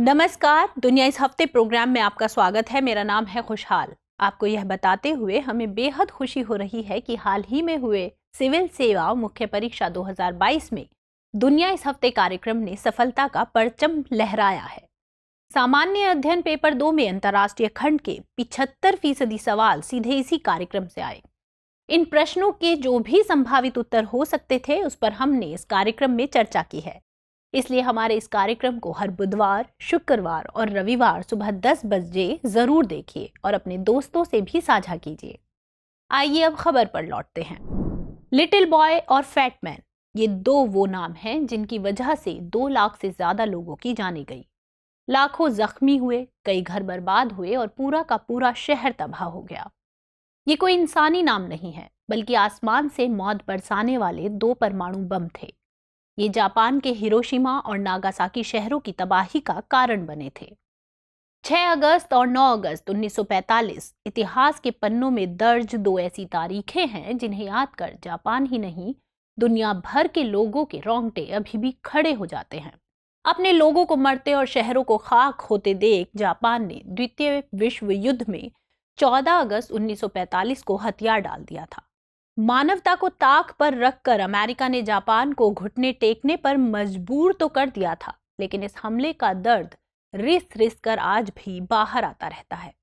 नमस्कार, दुनिया इस हफ्ते प्रोग्राम में आपका स्वागत है। मेरा नाम है खुशहाल। आपको यह बताते हुए हमें बेहद खुशी हो रही है कि हाल ही में हुए सिविल सेवा मुख्य परीक्षा 2022 में दुनिया इस हफ्ते कार्यक्रम ने सफलता का परचम लहराया है। सामान्य अध्ययन पेपर 2 में अंतर्राष्ट्रीय खंड के 75% सवाल सीधे इसी कार्यक्रम से आए। इन प्रश्नों के जो भी संभावित उत्तर हो सकते थे, उस पर हमने इस कार्यक्रम में चर्चा की है। इसलिए हमारे इस कार्यक्रम को हर बुधवार, शुक्रवार और रविवार सुबह 10 बजे जरूर देखिए और अपने दोस्तों से भी साझा कीजिए। आइए अब खबर पर लौटते हैं। लिटिल बॉय और फैट मैन, ये दो वो नाम हैं जिनकी वजह से 2 लाख से ज्यादा लोगों की जाने गई। लाखों जख्मी हुए, कई घर बर्बाद हुए और पूरा का पूरा शहर तबाह हो गया। ये कोई इंसानी नाम नहीं है, बल्कि आसमान से मौत बरसाने वाले 2 परमाणु बम थे। ये जापान के हिरोशिमा और नागासाकी शहरों की तबाही का कारण बने थे। 6 अगस्त और 9 अगस्त 1945 इतिहास के पन्नों में दर्ज 2 ऐसी तारीखें हैं जिन्हें याद कर जापान ही नहीं, दुनिया भर के लोगों के रोंगटे अभी भी खड़े हो जाते हैं। अपने लोगों को मरते और शहरों को खाक होते देख जापान ने द्वितीय विश्व युद्ध में 14 अगस्त 1945 को हथियार डाल दिया था। मानवता को ताक पर रखकर अमेरिका ने जापान को घुटने टेकने पर मजबूर तो कर दिया था, लेकिन इस हमले का दर्द रिस रिस कर आज भी बाहर आता रहता है।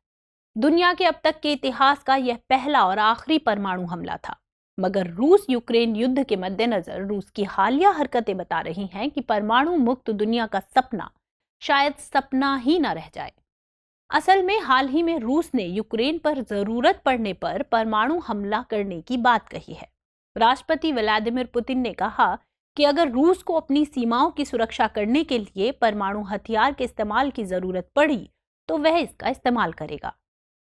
दुनिया के अब तक के इतिहास का यह पहला और आखिरी परमाणु हमला था, मगर रूस यूक्रेन युद्ध के मद्देनजर रूस की हालिया हरकतें बता रही हैं कि परमाणु मुक्त दुनिया का सपना शायद सपना ही न रह जाए। असल में हाल ही में रूस ने यूक्रेन पर जरूरत पड़ने पर परमाणु हमला करने की बात कही है। राष्ट्रपति व्लादिमीर पुतिन ने कहा कि अगर रूस को अपनी सीमाओं की सुरक्षा करने के लिए परमाणु हथियार के इस्तेमाल की जरूरत पड़ी तो वह इसका इस्तेमाल करेगा।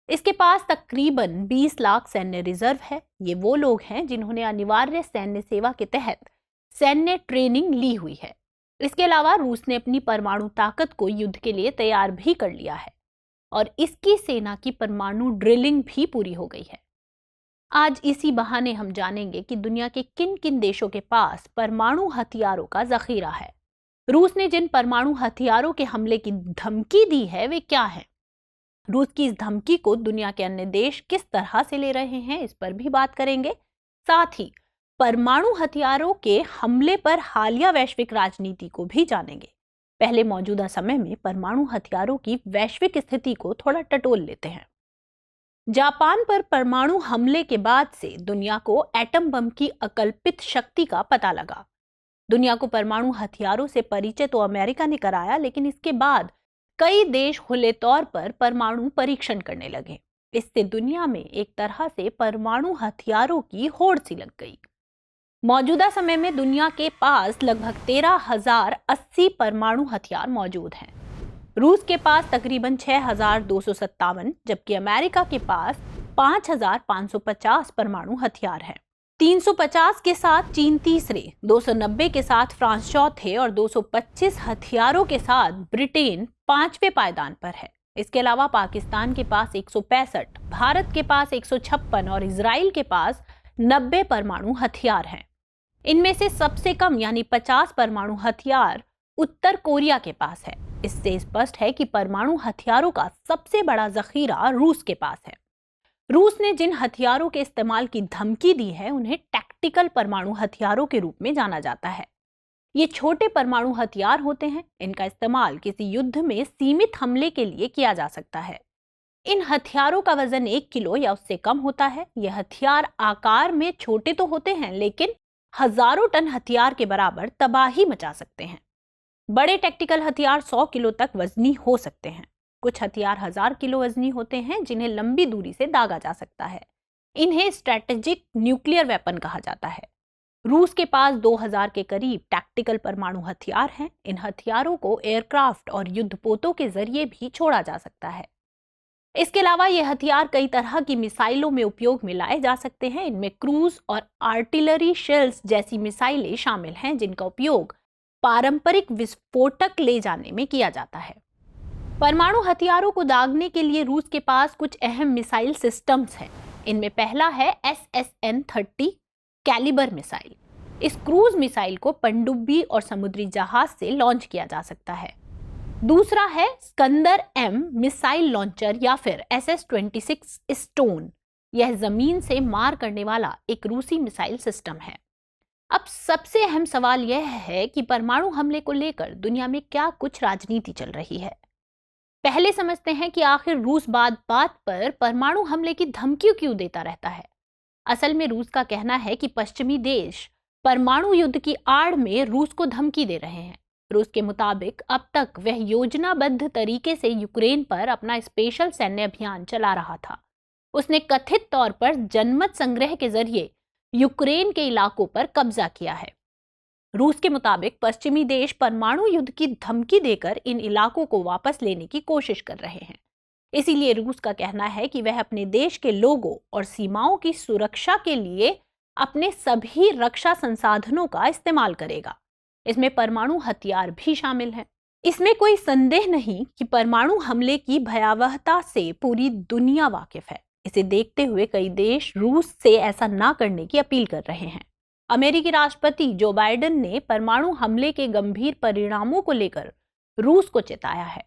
इसके पास तकरीबन 20 लाख सैन्य रिजर्व है। ये वो लोग हैं जिन्होंने अनिवार्य सैन्य सेवा के तहत सैन्य ट्रेनिंग ली हुई है। इसके अलावा रूस ने अपनी परमाणु ताकत को युद्ध के लिए तैयार भी कर लिया है और इसकी सेना की परमाणु ड्रिलिंग भी पूरी हो गई है। आज इसी बहाने हम जानेंगे कि दुनिया के किन किन देशों के पास परमाणु हथियारों का जखीरा है। रूस ने जिन परमाणु हथियारों के हमले की धमकी दी है वे क्या है। रूस की इस धमकी को दुनिया के अन्य देश किस तरह से ले रहे हैं, इस पर भी बात करेंगे। साथ ही परमाणु हथियारों के हमले पर हालिया वैश्विक राजनीति को भी जानेंगे। पहले मौजूदा समय में परमाणु हथियारों की वैश्विक स्थिति को थोड़ा टटोल लेते हैं। जापान पर परमाणु हमले के बाद से दुनिया को एटम बम की अकल्पित शक्ति का पता लगा। दुनिया को परमाणु हथियारों से परिचय तो अमेरिका ने कराया, लेकिन इसके बाद कई देश खुले तौर पर परमाणु परीक्षण करने लगे। इससे दुनिया में एक तरह से परमाणु हथियारों की होड़ सी लग गई। मौजूदा समय में दुनिया के पास लगभग 13,080 परमाणु हथियार मौजूद हैं। रूस के पास तकरीबन 6,257, जबकि अमेरिका के पास 5,550 परमाणु हथियार हैं। 350 के साथ चीन तीसरे, 290 के साथ फ्रांस चौथे और 225 हथियारों के साथ ब्रिटेन 5वें पायदान पर है। इसके अलावा पाकिस्तान के पास 165, भारत के पास 156 और इजराइल के पास 90 परमाणु हथियार हैं। इनमें से सबसे कम यानी 50 परमाणु हथियार उत्तर कोरिया के पास है। इससे स्पष्ट है कि परमाणु हथियारों का सबसे बड़ा जखीरा रूस के पास है। रूस ने जिन हथियारों के इस्तेमाल की धमकी दी है उन्हें टैक्टिकल परमाणु हथियारों के रूप में जाना जाता है। ये छोटे परमाणु हथियार होते हैं। इनका इस्तेमाल किसी युद्ध में सीमित हमले के लिए किया जा सकता है। इन हथियारों का वजन 1 किलो या उससे कम होता है। यह हथियार आकार में छोटे तो होते हैं, लेकिन हजारों टन हथियार के बराबर तबाही मचा सकते हैं। बड़े टैक्टिकल हथियार 100 किलो तक वजनी हो सकते हैं। कुछ हथियार 1000 किलो वजनी होते हैं जिन्हें लंबी दूरी से दागा जा सकता है। इन्हें स्ट्रैटेजिक न्यूक्लियर वेपन कहा जाता है। रूस के पास 2000 के करीब टैक्टिकल परमाणु हथियार हैं। इन हथियारों को एयरक्राफ्ट और युद्धपोतों के जरिए भी छोड़ा जा सकता है। इसके अलावा ये हथियार कई तरह की मिसाइलों में उपयोग में लाए जा सकते हैं। इनमें क्रूज और आर्टिलरी शेल्स जैसी मिसाइलें शामिल हैं, जिनका उपयोग पारंपरिक विस्फोटक ले जाने में किया जाता है। परमाणु हथियारों को दागने के लिए रूस के पास कुछ अहम मिसाइल सिस्टम्स हैं। इनमें पहला है SSN-30 कैलिबर मिसाइल। इस क्रूज मिसाइल को पनडुब्बी और समुद्री जहाज से लॉन्च किया जा सकता है। दूसरा है स्कंदर एम मिसाइल लॉन्चर या फिर SS-26 स्टोन। यह जमीन से मार करने वाला एक रूसी मिसाइल सिस्टम है। अब सबसे अहम सवाल यह है कि परमाणु हमले को लेकर दुनिया में क्या कुछ राजनीति चल रही है। पहले समझते हैं कि आखिर रूस बात बात पर परमाणु हमले की धमकी क्यों देता रहता है। असल में रूस का कहना है कि पश्चिमी देश परमाणु युद्ध की आड़ में रूस को धमकी दे रहे हैं। रूस के मुताबिक अब तक वह योजनाबद्ध तरीके से यूक्रेन पर अपना स्पेशल सैन्य अभियान चला रहा था। उसने कथित तौर पर जनमत संग्रह के जरिए यूक्रेन के इलाकों पर कब्जा किया है। रूस के मुताबिक पश्चिमी देश परमाणु युद्ध की धमकी देकर इन इलाकों को वापस लेने की कोशिश कर रहे हैं। इसीलिए रूस का कहना है कि वह अपने देश के लोगों और सीमाओं की सुरक्षा के लिए अपने सभी रक्षा संसाधनों का इस्तेमाल करेगा। इसमें परमाणु हथियार भी शामिल हैं। इसमें कोई संदेह नहीं कि परमाणु हमले की भयावहता से पूरी दुनिया वाकिफ है। इसे देखते हुए कई देश रूस से ऐसा ना करने की अपील कर रहे हैं। अमेरिकी राष्ट्रपति जो बाइडेन ने परमाणु हमले के गंभीर परिणामों को लेकर रूस को चेताया है।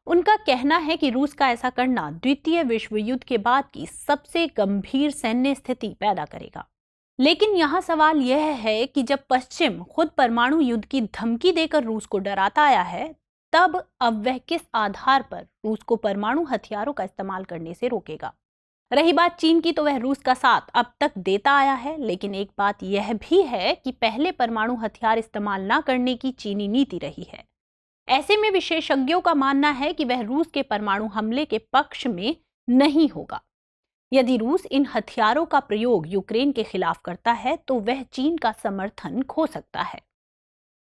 उनका कहना है कि रूस का ऐसा करना द्वितीय विश्व युद्ध के बाद की सबसे गंभीर सैन्य स्थिति पैदा करेगा। लेकिन यहाँ सवाल यह है कि जब पश्चिम खुद परमाणु युद्ध की धमकी देकर रूस को डराता आया है, तब अब वह किस आधार पर रूस को परमाणु हथियारों का इस्तेमाल करने से रोकेगा। रही बात चीन की, तो वह रूस का साथ अब तक देता आया है। लेकिन एक बात यह भी है कि पहले परमाणु हथियार इस्तेमाल न करने की चीनी नीति रही है। ऐसे में विशेषज्ञों का मानना है कि वह रूस के परमाणु हमले के पक्ष में नहीं होगा। यदि रूस इन हथियारों का प्रयोग यूक्रेन के खिलाफ करता है तो वह चीन का समर्थन खो सकता है।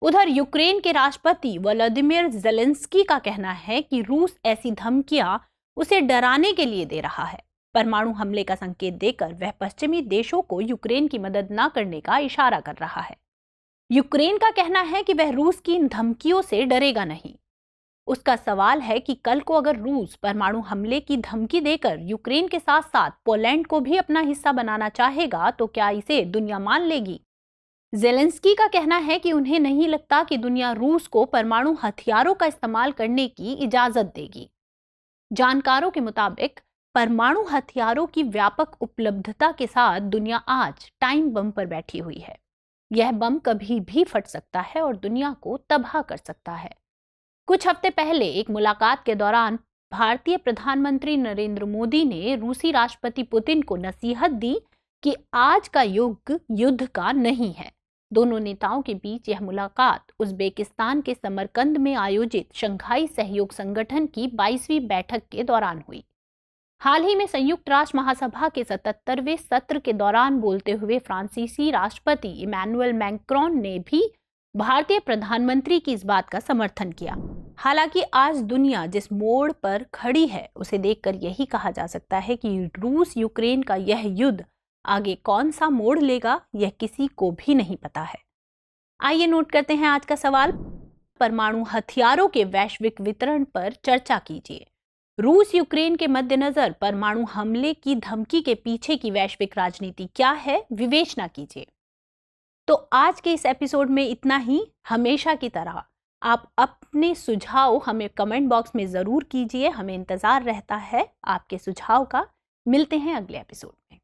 उधर यूक्रेन के राष्ट्रपति व्लादिमीर ज़ेलेंस्की का कहना है कि रूस ऐसी धमकियां उसे डराने के लिए दे रहा है। परमाणु हमले का संकेत देकर वह पश्चिमी देशों को यूक्रेन की मदद न करने का इशारा कर रहा है। यूक्रेन का कहना है कि वह रूस की इन धमकियों से डरेगा नहीं। उसका सवाल है कि कल को अगर रूस परमाणु हमले की धमकी देकर यूक्रेन के साथ साथ पोलैंड को भी अपना हिस्सा बनाना चाहेगा तो क्या इसे दुनिया मान लेगी। ज़ेलेंस्की का कहना है कि उन्हें नहीं लगता कि दुनिया रूस को परमाणु हथियारों का इस्तेमाल करने की इजाजत देगी। जानकारों के मुताबिक परमाणु हथियारों की व्यापक उपलब्धता के साथ दुनिया आज टाइम बम पर बैठी हुई है। यह बम कभी भी फट सकता है और दुनिया को तबाह कर सकता है। कुछ हफ्ते पहले एक मुलाकात के दौरान भारतीय प्रधानमंत्री नरेंद्र मोदी ने रूसी राष्ट्रपति पुतिन को नसीहत दी कि आज का युग युद्ध का नहीं है। दोनों नेताओं के बीच यह मुलाकात उज़्बेकिस्तान के समरकंद में आयोजित शंघाई सहयोग संगठन की 22वीं बैठक के दौरान हुई। हाल ही में संयुक्त राष्ट्र महासभा के 77वें सत्र के दौरान बोलते हुए फ्रांसीसी राष्ट्रपति इमैनुअल मैक्रोन ने भी भारतीय प्रधानमंत्री की इस बात का समर्थन किया। हालांकि आज दुनिया जिस मोड़ पर खड़ी है उसे देखकर यही कहा जा सकता है कि रूस यूक्रेन का यह युद्ध आगे कौन सा मोड़ लेगा यह किसी को भी नहीं पता है। आइए नोट करते हैं आज का सवाल। परमाणु हथियारों के वैश्विक वितरण पर चर्चा कीजिए। रूस यूक्रेन के मद्देनजर परमाणु हमले की धमकी के पीछे की वैश्विक राजनीति क्या है, विवेचना कीजिए। तो आज के इस एपिसोड में इतना ही। हमेशा की तरह आप अपने सुझाव हमें कमेंट बॉक्स में जरूर कीजिए। हमें इंतजार रहता है आपके सुझाव का। मिलते हैं अगले एपिसोड में।